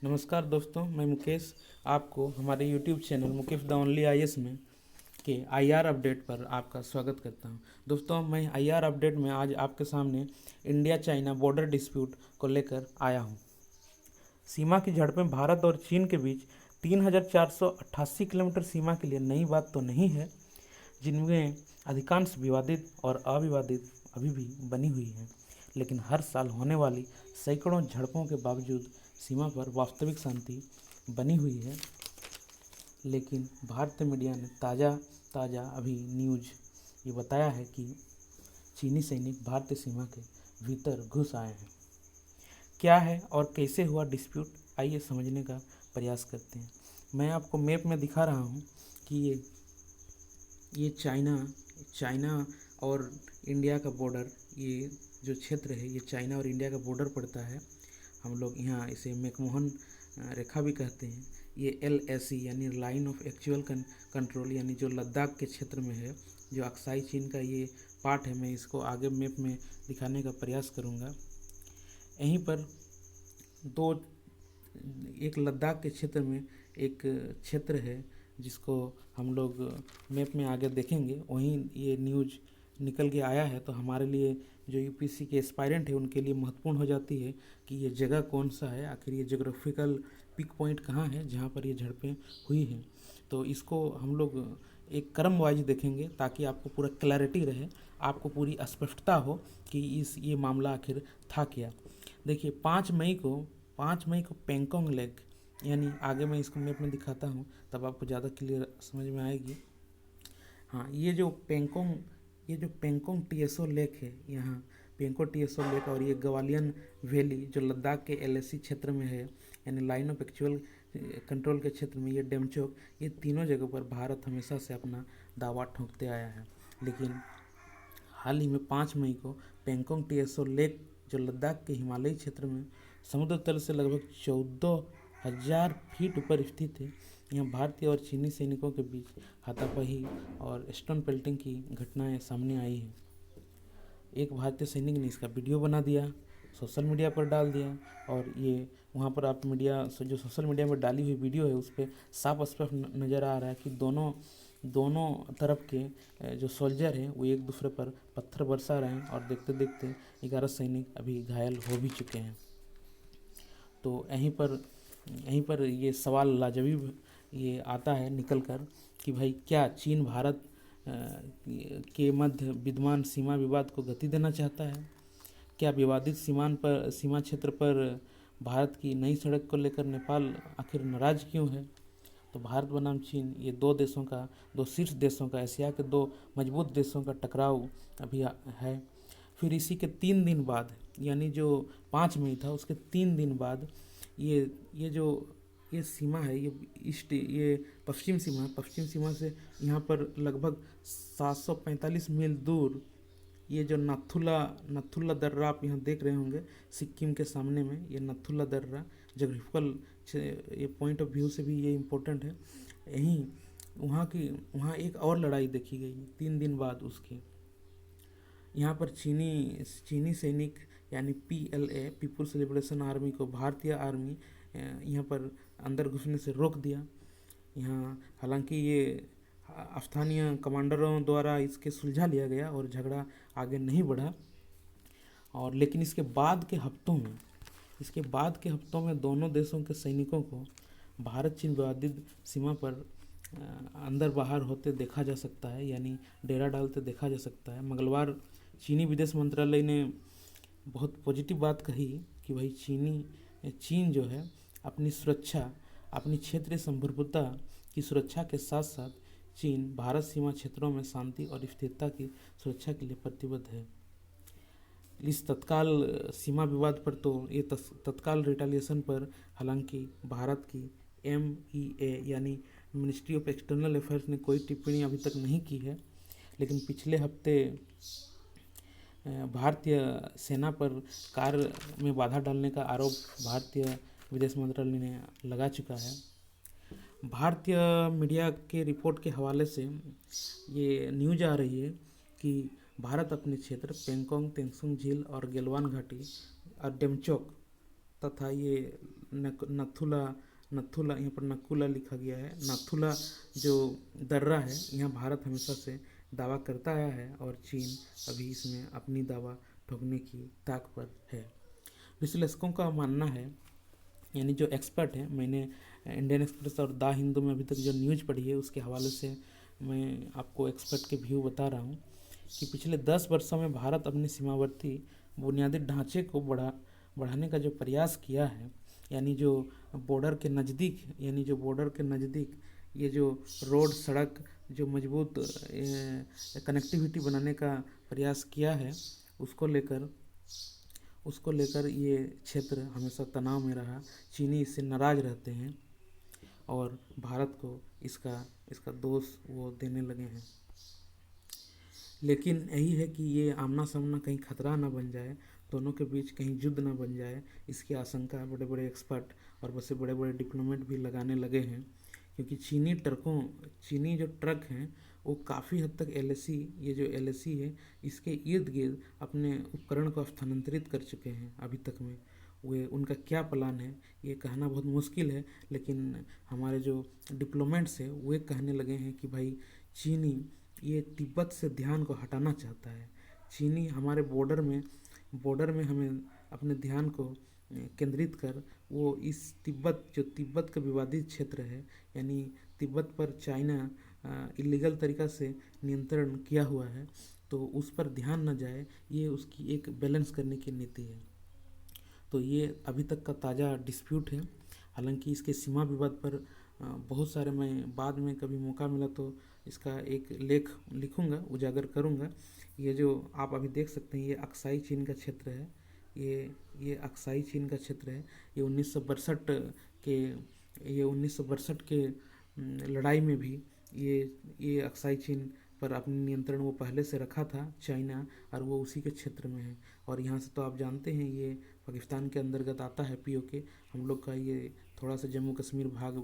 नमस्कार दोस्तों, मैं मुकेश आपको हमारे YouTube channel Mukesh the only IAS में के आईआर अपडेट पर आपका स्वागत करता हूं। दोस्तों, मैं आईआर अपडेट में आज आपके सामने इंडिया चाइना बॉर्डर डिस्प्यूट को लेकर आया हूं। सीमा की झड़पें भारत और चीन के बीच 3,488 किलोमीटर सीमा के लिए नई बात तो नहीं है, जिनमें अधिकांश विवादित और अविवादित अभी भी बनी हुई है। लेकिन हर साल होने वाली सैकड़ों झड़पों के बावजूद सीमा पर वास्तविक शांति बनी हुई है। लेकिन भारतीय मीडिया ने ताज़ा अभी न्यूज ये बताया है कि चीनी सैनिक भारतीय सीमा के भीतर घुस आए हैं। क्या है और कैसे हुआ डिस्प्यूट, आइए समझने का प्रयास करते हैं। मैं आपको मैप में दिखा रहा हूँ कि ये चाइना और इंडिया का बॉर्डर, ये जो क्षेत्र है ये चाइना और इंडिया का बॉर्डर पड़ता है। हम लोग यहाँ इसे मैकमोहन रेखा भी कहते हैं। ये LAC यानी लाइन ऑफ एक्चुअल कंट्रोल, यानी जो लद्दाख के क्षेत्र में है, जो अक्साई चीन का ये पार्ट है। मैं इसको आगे मैप में दिखाने का प्रयास करूँगा। यहीं पर एक लद्दाख के क्षेत्र में एक क्षेत्र है जिसको हम लोग मैप में आगे देखेंगे। वहीं ये न्यूज निकल के आया है, तो हमारे लिए जो यूपीएससी के एस्पायरेंट है उनके लिए महत्वपूर्ण हो जाती है कि ये जगह कौन सा है, आखिर ये जोग्राफिकल पिक पॉइंट कहाँ है जहाँ पर ये झड़पें हुई हैं। तो इसको हम लोग एक क्रम वाइज देखेंगे ताकि आपको पूरा क्लैरिटी रहे, आपको पूरी स्पष्टता हो कि ये मामला आखिर था क्या। देखिए, 5 मई को पेंगोंग लेक, यानी आगे मैं इसको मैप में दिखाता हूँ तब आपको ज़्यादा क्लियर समझ में आएगी। हाँ, ये जो पेंगोंग TSO लेक है, यहाँ पेंगोंग TSO लेक और ये ग्वालियन वैली जो लद्दाख के LAC क्षेत्र में है, यानी लाइन ऑफ एक्चुअल कंट्रोल के क्षेत्र में, ये डेमचोक, ये तीनों जगहों पर भारत हमेशा से अपना दावा ठोंकते आया है। लेकिन हाल ही में 5 मई को पेंगोंग TSO लेक जो लद्दाख के हिमालयी क्षेत्र में समुद्र तल से लगभग 14,000 फीट ऊपर स्थित है, यहाँ भारतीय और चीनी सैनिकों के बीच हाथापाई और स्टोन पेल्टिंग की घटनाएं सामने आई हैं। एक भारतीय सैनिक ने इसका वीडियो बना दिया, सोशल मीडिया पर डाल दिया, और ये वहाँ पर आप जो सोशल मीडिया पर डाली हुई वीडियो है उस पर साफ स्पष्ट नज़र आ रहा है कि दोनों तरफ के जो सोल्जर हैं वो एक दूसरे पर पत्थर बरसा रहे हैं, और देखते देखते 11 सैनिक अभी घायल हो भी चुके हैं। तो यहीं पर ये सवाल लाजवाब ये आता है निकल कर कि भाई, क्या चीन भारत के मध्य विद्यमान सीमा विवाद को गति देना चाहता है? क्या विवादित सीमा क्षेत्र पर भारत की नई सड़क को लेकर नेपाल आखिर नाराज क्यों है? तो भारत बनाम चीन, ये दो शीर्ष देशों का, एशिया के दो मजबूत देशों का टकराव अभी है। फिर इसी के 3 दिन बाद, यानी जो 5 मई था उसके 3 दिन बाद ये सीमा है, ये पश्चिम सीमा से यहाँ पर लगभग 745 मील दूर ये जो नथुला दर्रा आप यहाँ देख रहे होंगे सिक्किम के सामने में, ये नथुला दर्रा जोग्राफिकल ये पॉइंट ऑफ व्यू से भी ये इम्पोर्टेंट है। यहीं वहाँ एक और लड़ाई देखी गई 3 दिन बाद उसके। यहाँ पर चीनी सैनिक यानी PLA पीपुल्स लिबरेशन आर्मी को भारतीय आर्मी यहाँ पर अंदर घुसने से रोक दिया। यहाँ हालांकि ये स्थानीय कमांडरों द्वारा इसके सुलझा लिया गया और झगड़ा आगे नहीं बढ़ा। और लेकिन इसके बाद के हफ्तों में दोनों देशों के सैनिकों को भारत चीन विवादित सीमा पर अंदर बाहर होते देखा जा सकता है, यानी डेरा डालते देखा जा सकता है। मंगलवार चीनी विदेश मंत्रालय ने बहुत पॉजिटिव बात कही कि भाई चीन जो है अपनी सुरक्षा, अपनी क्षेत्रीय संप्रभुता की सुरक्षा के साथ साथ चीन भारत सीमा क्षेत्रों में शांति और स्थिरता की सुरक्षा के लिए प्रतिबद्ध है। इस तत्काल सीमा विवाद पर, तो ये तत्काल रिटेलिएशन पर हालांकि भारत की MEA यानी मिनिस्ट्री ऑफ एक्सटर्नल अफेयर्स ने कोई टिप्पणी अभी तक नहीं की है। लेकिन पिछले हफ्ते भारतीय सेना पर कार्य में बाधा डालने का आरोप भारतीय विदेश मंत्रालय ने लगा चुका है। भारतीय मीडिया के रिपोर्ट के हवाले से ये न्यूज आ रही है कि भारत अपने क्षेत्र पेंगोंग, तेंसुंग झील और गलवान घाटी और डेमचोक तथा ये नथुला नथुला यहाँ पर नकुला लिखा गया है। नाथुला जो दर्रा है, यहाँ भारत हमेशा से दावा करता आया है और चीन अभी इसमें अपनी दावा ठोकने की ताक पर है। विश्लेषकों का मानना है, यानी जो एक्सपर्ट है, मैंने इंडियन एक्सप्रेस और द हिंदू में अभी तक जो न्यूज़ पढ़ी है उसके हवाले से मैं आपको एक्सपर्ट के व्यू बता रहा हूँ कि पिछले 10 वर्षों में भारत अपने सीमावर्ती बुनियादी ढांचे को बढ़ाने का जो प्रयास किया है, यानी जो बॉर्डर के नज़दीक ये जो रोड सड़क जो मजबूत कनेक्टिविटी बनाने का प्रयास किया है, उसको लेकर ये क्षेत्र हमेशा तनाव में रहा। चीनी इससे नाराज़ रहते हैं और भारत को इसका दोष वो देने लगे हैं। लेकिन यही है कि ये आमना सामना कहीं खतरा ना बन जाए, दोनों के बीच कहीं युद्ध ना बन जाए, इसकी आशंका बड़े बड़े एक्सपर्ट और वैसे बड़े बड़े डिप्लोमेट भी लगाने लगे हैं। क्योंकि चीनी जो ट्रक हैं वो काफ़ी हद तक ये जो LAC है इसके इर्द गिर्द अपने उपकरण को स्थानांतरित कर चुके हैं। अभी तक में वे उनका क्या प्लान है ये कहना बहुत मुश्किल है, लेकिन हमारे जो डिप्लोमेट्स हैं वे कहने लगे हैं कि भाई चीनी ये तिब्बत से ध्यान को हटाना चाहता है। चीनी हमारे बॉर्डर में हमें अपने ध्यान को केंद्रित कर वो इस तिब्बत का विवादित क्षेत्र है, यानी तिब्बत पर चाइना इलीगल तरीक़ा से नियंत्रण किया हुआ है, तो उस पर ध्यान न जाए, ये उसकी एक बैलेंस करने की नीति है। तो ये अभी तक का ताज़ा डिस्प्यूट है। हालांकि इसके सीमा विवाद पर बहुत सारे मैं बाद में कभी मौका मिला तो इसका एक लेख लिखूंगा, उजागर करूंगा। ये जो आप अभी देख सकते हैं ये अक्साई चीन का क्षेत्र है। ये अक्साई चीन का क्षेत्र है। ये 1962 के लड़ाई में भी ये अक्साई चीन पर अपनी नियंत्रण वो पहले से रखा था चाइना, और वो उसी के क्षेत्र में है। और यहाँ से तो आप जानते हैं ये पाकिस्तान के अंतर्गत आता है POK। हम लोग का ये थोड़ा सा जम्मू कश्मीर भाग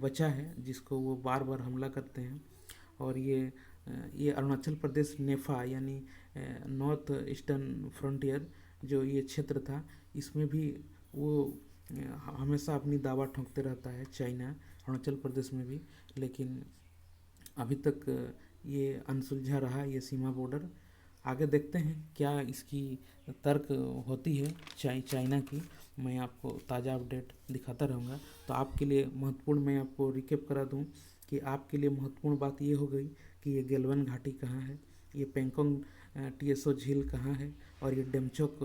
बचा है जिसको वो बार बार हमला करते हैं। और ये अरुणाचल प्रदेश नेफा यानी नॉर्थ ईस्टर्न फ्रंटियर जो ये क्षेत्र था, इसमें भी वो हमेशा अपनी दावा ठोंकते रहता है चाइना, अरुणाचल प्रदेश में भी। लेकिन अभी तक ये अनसुलझा रहा ये सीमा बॉर्डर। आगे देखते हैं क्या इसकी तर्क होती है चाइना की। मैं आपको ताज़ा अपडेट दिखाता रहूँगा। तो आपके लिए महत्वपूर्ण, मैं आपको रिकेप करा दूँ कि आपके लिए महत्वपूर्ण बात ये हो गई कि ये गैल्वन घाटी कहाँ है, ये पेंगोंग TSO झील कहाँ है, और ये डेमचोक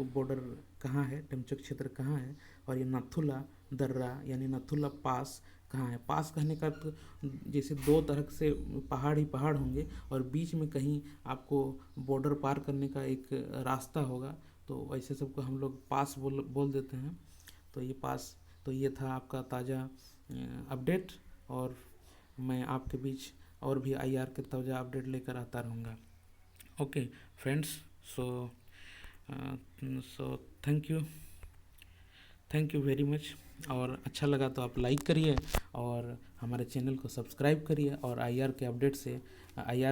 बॉर्डर कहाँ है, डेमचोक क्षेत्र कहाँ है, और ये नाथुला दर्रा यानी नाथुला पास कहाँ है। पास कहने का तो जैसे दो तरह से पहाड़ ही पहाड़ होंगे और बीच में कहीं आपको बॉर्डर पार करने का एक रास्ता होगा, तो ऐसे सबको हम लोग पास बोल देते हैं। तो ये था आपका ताज़ा अपडेट, और मैं आपके बीच और भी IR के ताज़ा अपडेट लेकर आता रहूँगा। Okay friends, so thank you very much. और अच्छा लगा तो आप लाइक करिए और हमारे चैनल को सब्सक्राइब करिए, और IR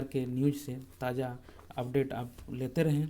के न्यूज़ से ताज़ा अपडेट आप लेते रहें।